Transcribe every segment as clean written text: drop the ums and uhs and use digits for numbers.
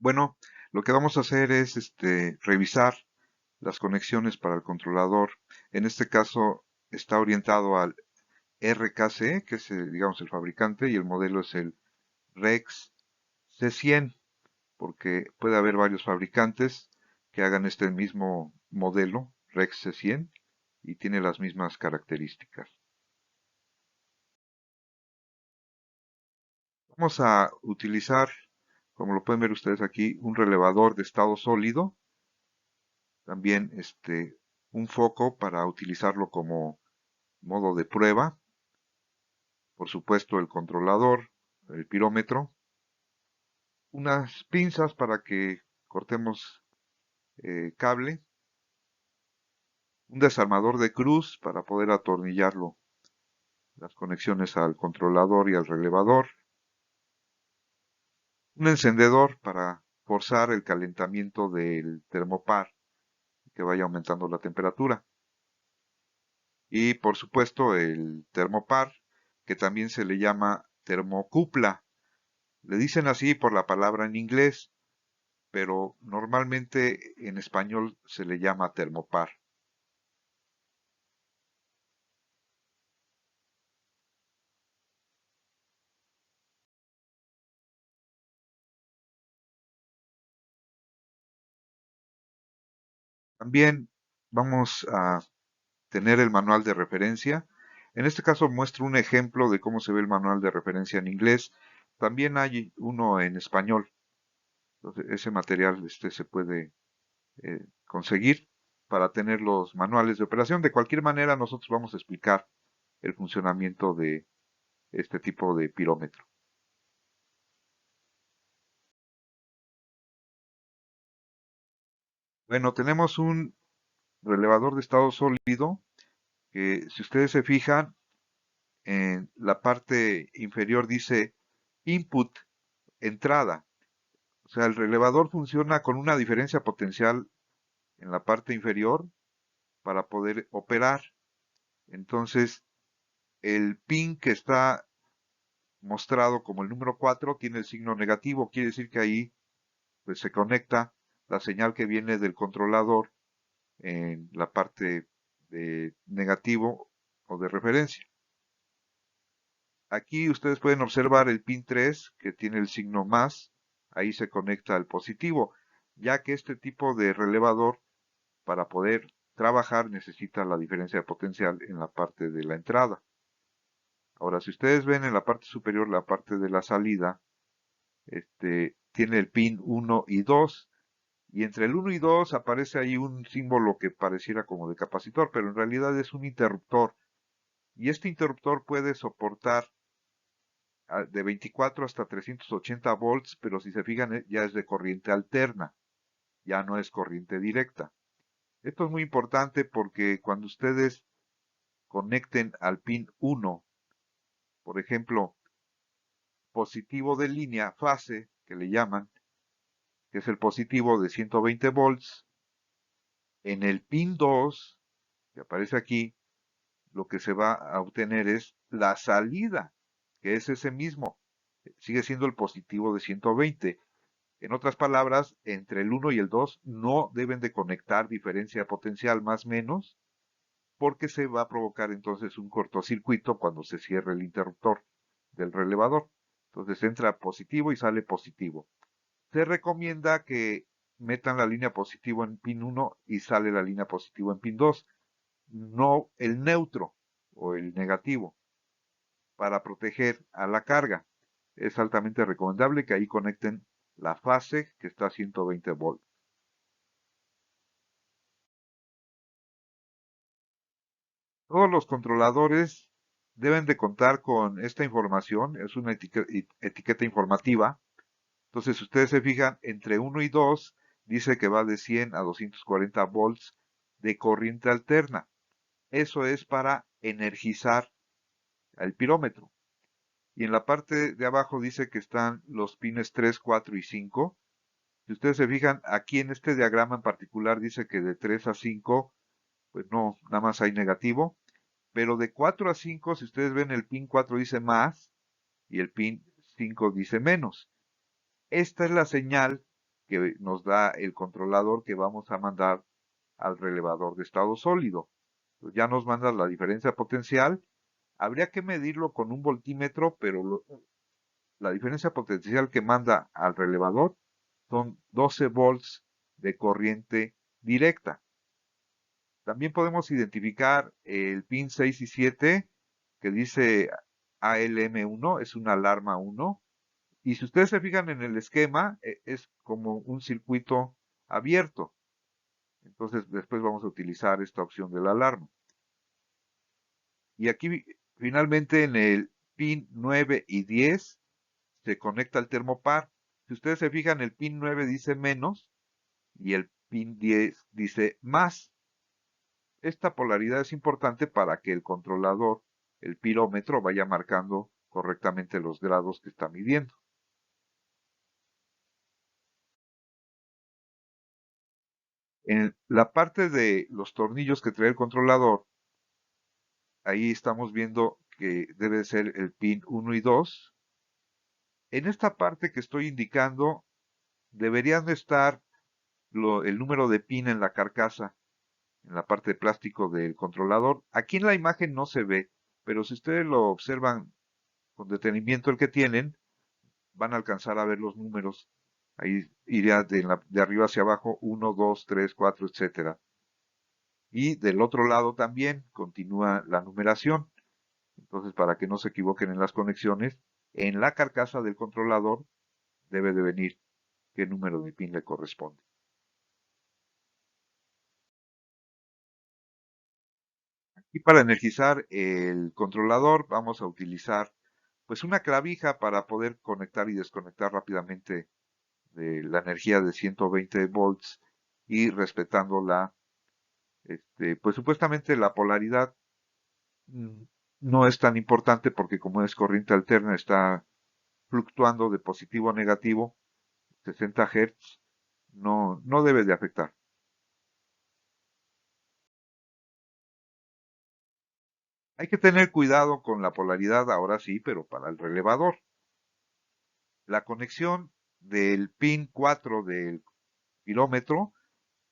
Bueno, lo que vamos a hacer es revisar las conexiones para el controlador. En este caso está orientado al RKC, que es digamos el fabricante, y el modelo es el Rex C100, porque puede haber varios fabricantes que hagan este mismo modelo, Rex C100, y tiene las mismas características. Vamos a utilizar, como lo pueden ver ustedes aquí, un relevador de estado sólido. También un foco para utilizarlo como modo de prueba. Por supuesto el controlador, el pirómetro. Unas pinzas para que cortemos cable. Un desarmador de cruz para poder atornillarlo. Las conexiones al controlador y al relevador. Un encendedor para forzar el calentamiento del termopar, que vaya aumentando la temperatura. Y por supuesto el termopar, que también se le llama termocupla. Le dicen así por la palabra en inglés, pero normalmente en español se le llama termopar. También vamos a tener el manual de referencia. En este caso muestro un ejemplo de cómo se ve el manual de referencia en inglés. También hay uno en español. Entonces, ese material se puede conseguir para tener los manuales de operación. De cualquier manera, nosotros vamos a explicar el funcionamiento de este tipo de pirómetro. Bueno, tenemos un relevador de estado sólido que, si ustedes se fijan, en la parte inferior dice input, entrada. O sea, el relevador funciona con una diferencia potencial en la parte inferior para poder operar. Entonces, el pin que está mostrado como el número 4 tiene el signo negativo, quiere decir que ahí pues, se conecta la señal que viene del controlador en la parte de negativo o de referencia. Aquí ustedes pueden observar el pin 3 que tiene el signo más, ahí se conecta al positivo, ya que este tipo de relevador para poder trabajar necesita la diferencia de potencial en la parte de la entrada. Ahora, si ustedes ven en la parte superior, la parte de la salida, tiene el pin 1 y 2, y entre el 1 y 2 aparece ahí un símbolo que pareciera como de capacitor, pero en realidad es un interruptor. Y este interruptor puede soportar de 24 hasta 380 volts, pero si se fijan ya es de corriente alterna, ya no es corriente directa. Esto es muy importante porque cuando ustedes conecten al pin 1, por ejemplo, positivo de línea, fase, que le llaman, que es el positivo de 120 volts, en el pin 2, que aparece aquí, lo que se va a obtener es la salida, que es ese mismo, sigue siendo el positivo de 120. En otras palabras, entre el 1 y el 2 no deben de conectar diferencia potencial más menos, porque se va a provocar entonces un cortocircuito cuando se cierre el interruptor del relevador. Entonces entra positivo y sale positivo. Se recomienda que metan la línea positivo en pin 1 y sale la línea positivo en pin 2, no el neutro o el negativo, para proteger a la carga. Es altamente recomendable que ahí conecten la fase que está a 120 volts. Todos los controladores deben de contar con esta información, es una etiqueta informativa. Entonces, si ustedes se fijan, entre 1 y 2 dice que va de 100 a 240 volts de corriente alterna. Eso es para energizar el pirómetro. Y en la parte de abajo dice que están los pines 3, 4 y 5. Si ustedes se fijan, aquí en este diagrama en particular dice que de 3 a 5, pues no, nada más hay negativo. Pero de 4 a 5, si ustedes ven, el pin 4 dice más y el pin 5 dice menos. Esta es la señal que nos da el controlador que vamos a mandar al relevador de estado sólido. Pues ya nos manda la diferencia potencial. Habría que medirlo con un voltímetro, pero la diferencia potencial que manda al relevador son 12 volts de corriente directa. También podemos identificar el pin 6 y 7 que dice ALM1, es una alarma 1. Y si ustedes se fijan en el esquema, es como un circuito abierto. Entonces después vamos a utilizar esta opción de la alarma. Y aquí finalmente en el pin 9 y 10 se conecta el termopar. Si ustedes se fijan, el pin 9 dice menos y el pin 10 dice más. Esta polaridad es importante para que el controlador, el pirómetro, vaya marcando correctamente los grados que está midiendo. En la parte de los tornillos que trae el controlador, ahí estamos viendo que debe ser el pin 1 y 2. En esta parte que estoy indicando, deberían estar el número de pin en la carcasa, en la parte de plástico del controlador. Aquí en la imagen no se ve, pero si ustedes lo observan con detenimiento el que tienen, van a alcanzar a ver los números. Ahí iría de arriba hacia abajo, 1, 2, 3, 4, etcétera. Y del otro lado también continúa la numeración. Entonces, para que no se equivoquen en las conexiones, en la carcasa del controlador debe de venir qué número de pin le corresponde. Y para energizar el controlador vamos a utilizar pues una clavija para poder conectar y desconectar rápidamente de la energía de 120 volts y respetando pues supuestamente la polaridad mm, no es tan importante porque como es corriente alterna está fluctuando de positivo a negativo, 60 Hz, no debe de afectar. Hay que tener cuidado con la polaridad ahora sí, pero para el relevador. La conexión del pin 4 del kilómetro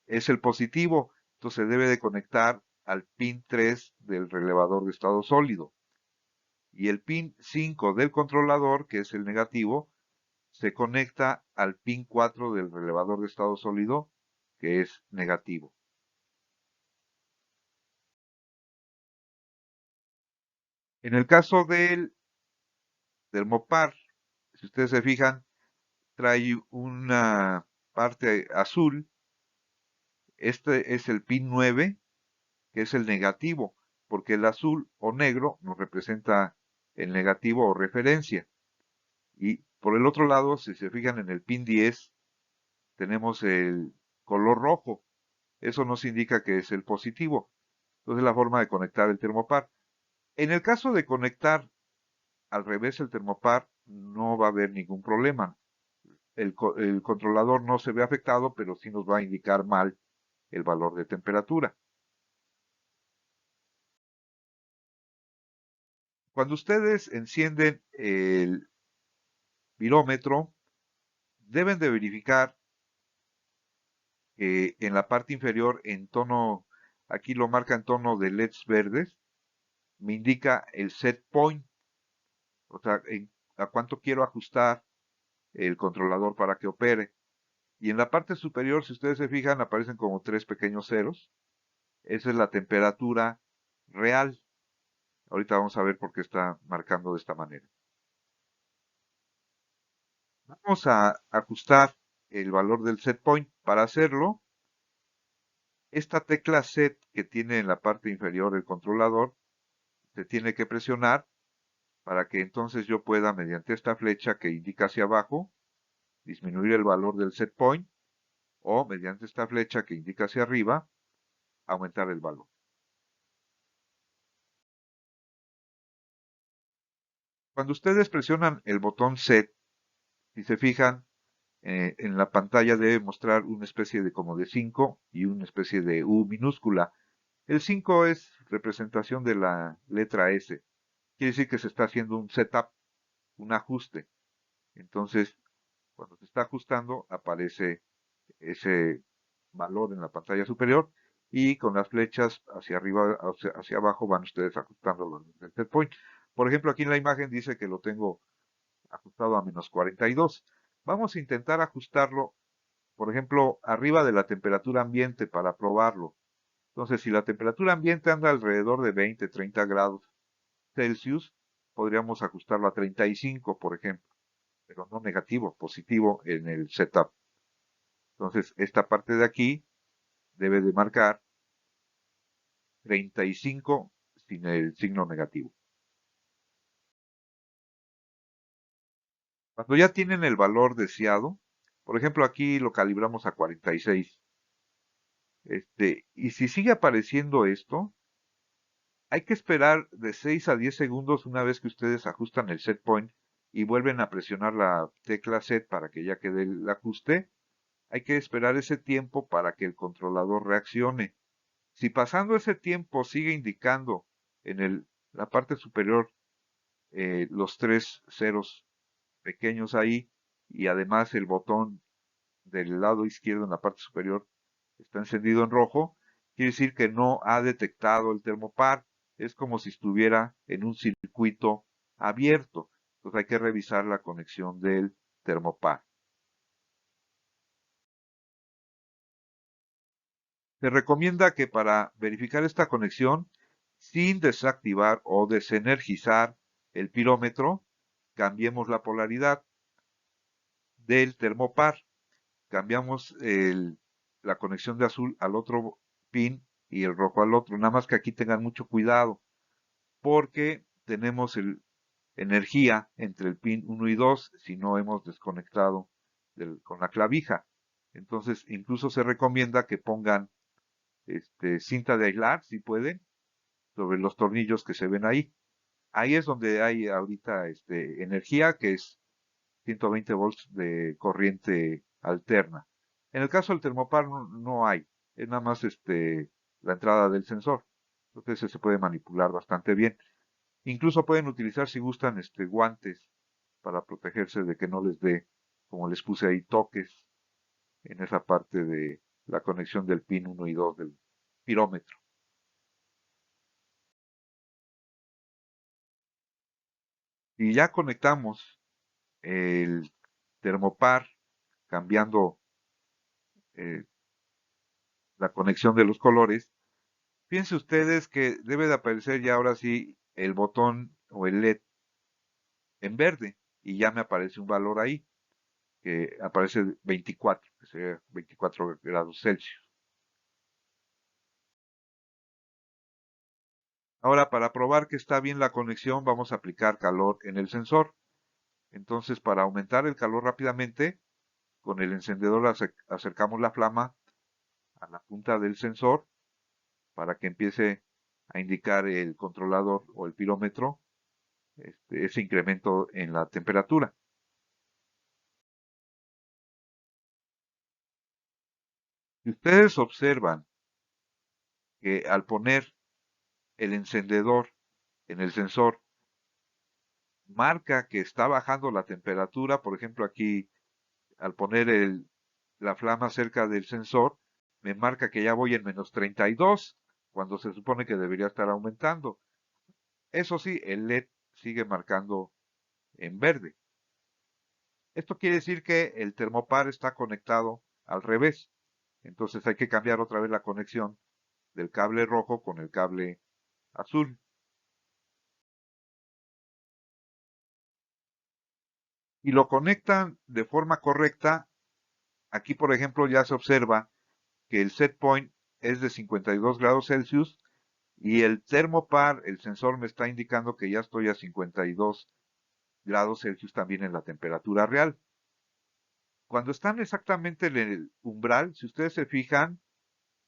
es el positivo, entonces se debe de conectar al pin 3 del relevador de estado sólido. Y el pin 5 del controlador, que es el negativo, se conecta al pin 4 del relevador de estado sólido, que es negativo. En el caso del Mopar, si ustedes se fijan, trae una parte azul. Este es el pin 9, que es el negativo, porque el azul o negro nos representa el negativo o referencia. Y por el otro lado, si se fijan en el pin 10, tenemos el color rojo. Eso nos indica que es el positivo. Entonces, la forma de conectar el termopar. En el caso de conectar al revés el termopar, no va a haber ningún problema. El controlador no se ve afectado, pero sí nos va a indicar mal el valor de temperatura. Cuando ustedes encienden el virómetro, deben de verificar que en la parte inferior en tono, aquí lo marca en tono de LEDs verdes, me indica el set point, o sea, a cuánto quiero ajustar el controlador para que opere. Y en la parte superior, si ustedes se fijan, aparecen como tres pequeños ceros. Esa es la temperatura real. Ahorita vamos a ver por qué está marcando de esta manera. Vamos a ajustar el valor del set point. Para hacerlo, esta tecla set que tiene en la parte inferior el controlador se tiene que presionar para que entonces yo pueda, mediante esta flecha que indica hacia abajo, disminuir el valor del set point o mediante esta flecha que indica hacia arriba, aumentar el valor. Cuando ustedes presionan el botón set, si se fijan, en la pantalla debe mostrar una especie de como de 5 y una especie de U minúscula. El 5 es representación de la letra S. Quiere decir que se está haciendo un setup, un ajuste. Entonces, Cuando se está ajustando, aparece ese valor en la pantalla superior y con las flechas hacia arriba, hacia abajo van ustedes ajustando el set point. Por ejemplo, aquí en la imagen dice que lo tengo ajustado a menos 42. Vamos a intentar ajustarlo, por ejemplo, arriba de la temperatura ambiente para probarlo. Entonces, si la temperatura ambiente anda alrededor de 20, 30 grados Celsius, podríamos ajustarlo a 35, por ejemplo, pero no negativo, positivo en el setup. Entonces, esta parte de aquí debe de marcar 35 sin el signo negativo. Cuando ya tienen el valor deseado, por ejemplo, aquí lo calibramos a 46. Y si sigue apareciendo esto, hay que esperar de 6 a 10 segundos una vez que ustedes ajustan el set point y vuelven a presionar la tecla set para que ya quede el ajuste. Hay que esperar ese tiempo para que el controlador reaccione. Si pasando ese tiempo sigue indicando en la parte superior los tres ceros pequeños ahí y además el botón del lado izquierdo en la parte superior está encendido en rojo, quiere decir que no ha detectado el termopar. Es como si estuviera en un circuito abierto. Entonces hay que revisar la conexión del termopar. Se recomienda que para verificar esta conexión, sin desactivar o desenergizar el pirómetro, cambiemos la polaridad del termopar. Cambiamos la conexión de azul al otro pin y el rojo al otro. Nada más que aquí tengan mucho cuidado porque tenemos energía entre el pin 1 y 2 si no hemos desconectado con la clavija. Entonces, incluso se recomienda que pongan cinta de aislar, si pueden, sobre los tornillos que se ven ahí. Ahí es donde hay ahorita energía, que es 120 volts de corriente alterna. En el caso del termopar no hay, es nada más la entrada del sensor. Entonces se puede manipular bastante bien. Incluso pueden utilizar, si gustan, guantes para protegerse de que no les dé, como les puse ahí, toques en esa parte de la conexión del pin 1 y 2 del pirómetro. Y ya conectamos el termopar cambiando eh, la conexión de los colores. Fíjense ustedes que debe de aparecer ya ahora sí el botón o el LED en verde y ya me aparece un valor ahí que aparece 24, que sería 24 grados Celsius. Ahora, para probar que está bien la conexión, vamos a aplicar calor en el sensor. Entonces, para aumentar el calor rápidamente, con el encendedor acercamos la flama a la punta del sensor para que empiece a indicar el controlador o el pirómetro ese incremento en la temperatura. Si ustedes observan que al poner el encendedor en el sensor marca que está bajando la temperatura, por ejemplo aquí al poner la flama cerca del sensor, me marca que ya voy en menos 32, cuando se supone que debería estar aumentando. Eso sí, el LED sigue marcando en verde. Esto quiere decir que el termopar está conectado al revés. Entonces hay que cambiar otra vez la conexión del cable rojo con el cable azul. Y lo conectan de forma correcta. Aquí, por ejemplo, ya se observa que el set point es de 52 grados Celsius y el termopar, el sensor me está indicando que ya estoy a 52 grados Celsius también en la temperatura real. Cuando están exactamente en el umbral, si ustedes se fijan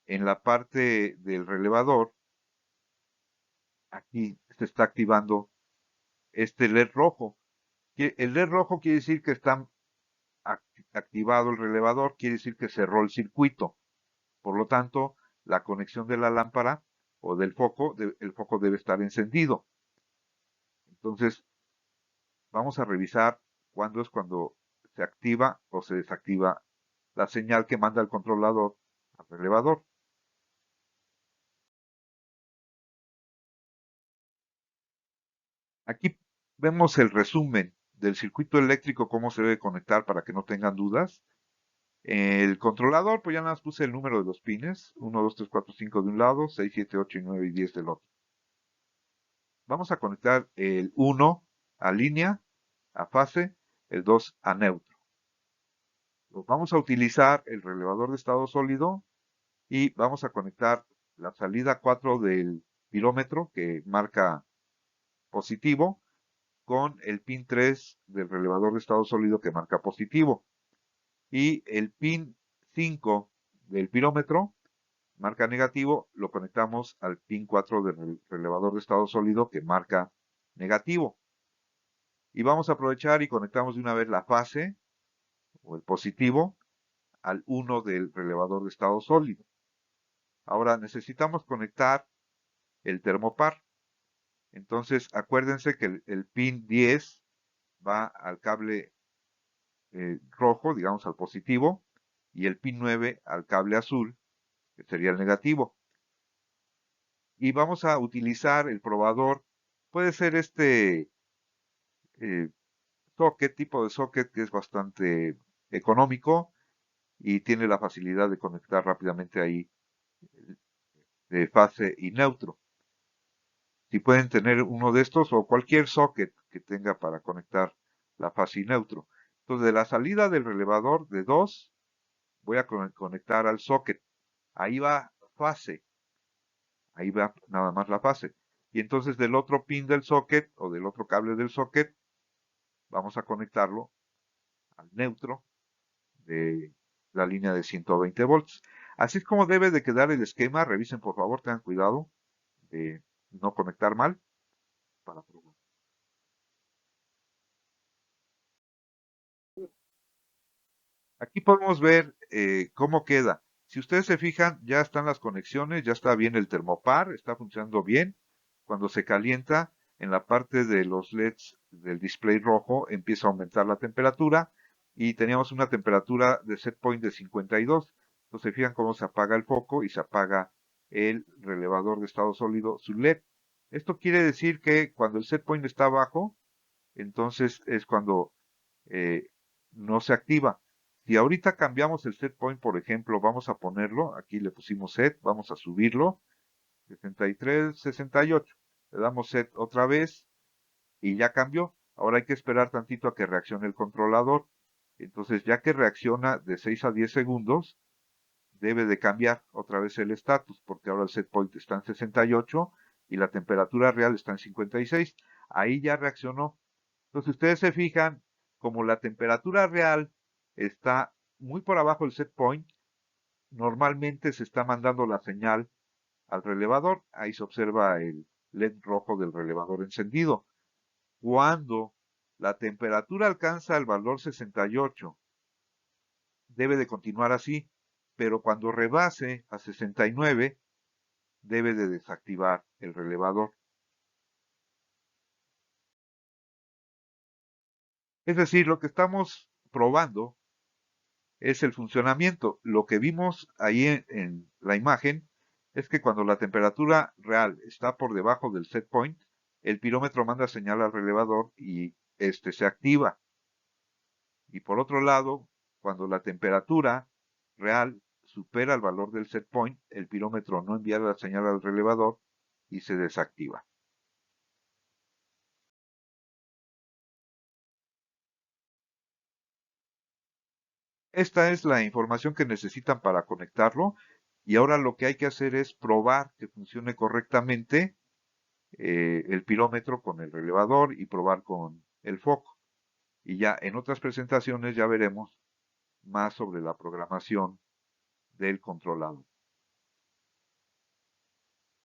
en la parte del relevador, aquí se está activando este LED rojo. El LED rojo quiere decir que está activado el relevador, quiere decir que cerró el circuito. Por lo tanto, la conexión de la lámpara o del foco, el foco debe estar encendido. Entonces, vamos a revisar cuándo se activa o se desactiva la señal que manda el controlador al relevador. Aquí vemos el resumen del circuito eléctrico, cómo se debe conectar para que no tengan dudas. El controlador, pues ya nada más puse el número de los pines, 1, 2, 3, 4, 5 de un lado, 6, 7, 8, 9 y 10 del otro. Vamos a conectar el 1 a línea, a fase, el 2 a neutro. Vamos a utilizar el relevador de estado sólido y vamos a conectar la salida 4 del pirómetro que marca positivo con el pin 3 del relevador de estado sólido que marca positivo. Y el pin 5 del pirómetro marca negativo, lo conectamos al pin 4 del relevador de estado sólido que marca negativo. Y vamos a aprovechar y conectamos de una vez la fase o el positivo al 1 del relevador de estado sólido. Ahora necesitamos conectar el termopar. Entonces acuérdense que el pin 10 va al cable rojo, digamos al positivo, y el pin 9 al cable azul, que sería el negativo. Y vamos a utilizar el probador, puede ser este socket, tipo de socket que es bastante económico y tiene la facilidad de conectar rápidamente ahí de fase y neutro. Si pueden tener uno de estos o cualquier socket que tenga para conectar la fase y neutro. Entonces de la salida del relevador de 2 voy a conectar al socket. Ahí va fase. Ahí va nada más la fase. Y entonces del otro pin del socket o del otro cable del socket vamos a conectarlo al neutro de la línea de 120 volts. Así es como debe de quedar el esquema. Revisen por favor, tengan cuidado de no conectar mal para probar. Aquí podemos ver cómo queda. Si ustedes se fijan, ya están las conexiones, ya está bien el termopar, está funcionando bien. Cuando se calienta, en la parte de los LEDs del display rojo empieza a aumentar la temperatura y teníamos una temperatura de set point de 52. Entonces se fijan cómo se apaga el foco y se apaga el relevador de estado sólido, su LED. Esto quiere decir que cuando el set point está bajo, entonces es cuando eh, no se activa. Si ahorita cambiamos el set point, por ejemplo, vamos a ponerlo, aquí le pusimos set, vamos a subirlo, 63, 68. Le damos set otra vez y ya cambió. Ahora hay que esperar tantito a que reaccione el controlador. Entonces, ya que reacciona de 6 a 10 segundos, debe de cambiar otra vez el estatus, porque ahora el set point está en 68 y la temperatura real está en 56. Ahí ya reaccionó. Entonces, ustedes se fijan, como la temperatura real está muy por abajo del set point, normalmente se está mandando la señal al relevador. Ahí se observa el LED rojo del relevador encendido. Cuando la temperatura alcanza el valor 68, debe de continuar así, pero cuando rebase a 69, debe de desactivar el relevador. Es decir, lo que estamos probando es el funcionamiento. Lo que vimos ahí en la imagen es que cuando la temperatura real está por debajo del set point, el pirómetro manda señal al relevador y este se activa. Y por otro lado, cuando la temperatura real supera el valor del set point, el pirómetro no envía la señal al relevador y se desactiva. Esta es la información que necesitan para conectarlo y ahora lo que hay que hacer es probar que funcione correctamente el pirómetro con el relevador y probar con el foco. Y ya en otras presentaciones ya veremos más sobre la programación del controlador.